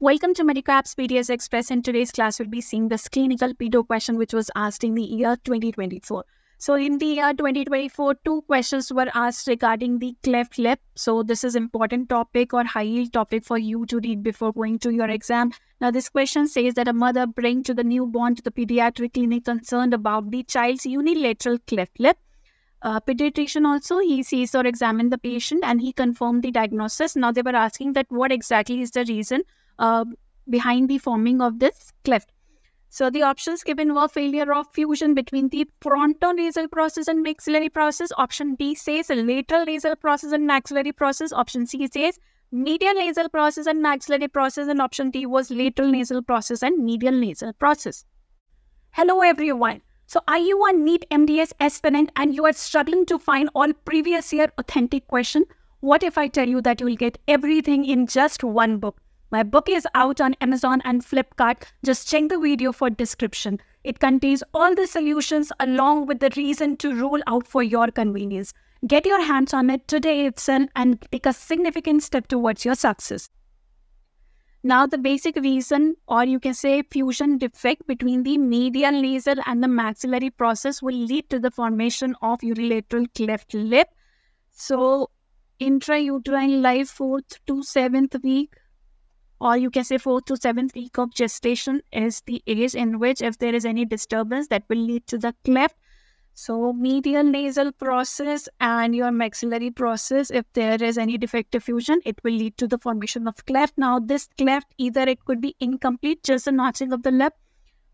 Welcome to Medicap's PDS Express. In today's class, we'll be seeing this clinical pedo question which was asked in the year 2024. So in the year 2024, two questions were asked regarding the cleft lip. So this is important topic or high-yield topic for you to read before going to your exam. Now this question says that a mother brings to the newborn to the pediatric clinic concerned about the child's unilateral cleft lip. Pediatrician also, he sees or examined the patient and he confirmed the diagnosis. Now they were asking that what exactly is the reason behind the forming of this cleft. So the options given were failure of fusion between the frontonasal process and maxillary process. Option B says lateral nasal process and maxillary process. Option C says medial nasal process and maxillary process. And option D was lateral nasal process and medial nasal process. Hello everyone. So are you a NEET MDS aspirant and you are struggling to find all previous year authentic question? What if I tell you that you will get everything in just one book? My book is out on Amazon and Flipkart. Just check the video for description. It contains all the solutions along with the reason to rule out for your convenience. Get your hands on it today itself and take a significant step towards your success. Now the basic reason, or you can say fusion defect between the medial nasal and the maxillary process will lead to the formation of unilateral cleft lip. So intrauterine life 4th to 7th week, or you can say 4th to 7th week of gestation is the age in which if there is any disturbance that will lead to the cleft. So medial nasal process and your maxillary process, if there is any defective fusion, it will lead to the formation of cleft. Now this cleft, either it could be incomplete, just a notching of the lip,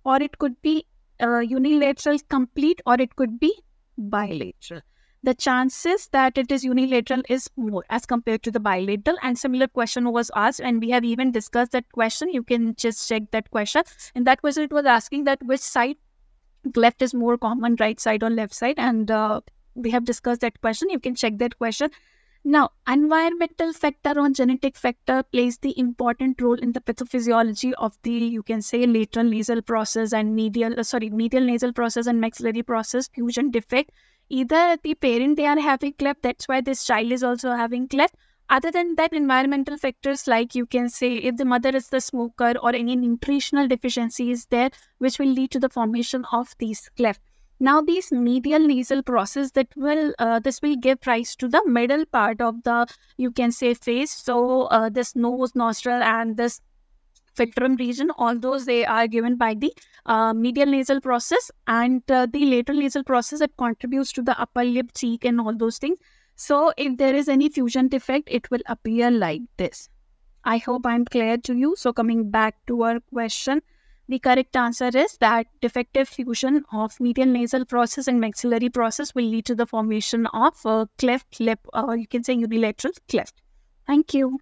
or it could be unilateral complete, or it could be bilateral. The chances that it is unilateral is more as compared to the bilateral, and similar question was asked and we have even discussed that question. You can just check that question. In that question, it was asking that which side cleft is more common, right side or left side, and we have discussed that question. You can check that question. Now, environmental factor or genetic factor plays the important role in the pathophysiology of the, you can say, lateral nasal process and medial nasal process and maxillary process fusion defect. Either the parent, they are having cleft, that's why this child is also having cleft. Other than that, environmental factors like you can say if the mother is the smoker or any nutritional deficiency is there, which will lead to the formation of these cleft. Now, these medial nasal process that will this will give rise to the middle part of the, you can say, face. So this nose, nostril, and this filtrum region, all those they are given by the medial nasal process, and the lateral nasal process that contributes to the upper lip, cheek, and all those things. So if there is any fusion defect, it will appear like this. I hope I'm clear to you. So coming back to our question, the correct answer is that defective fusion of medial nasal process and maxillary process will lead to the formation of cleft lip, or you can say unilateral cleft. Thank you.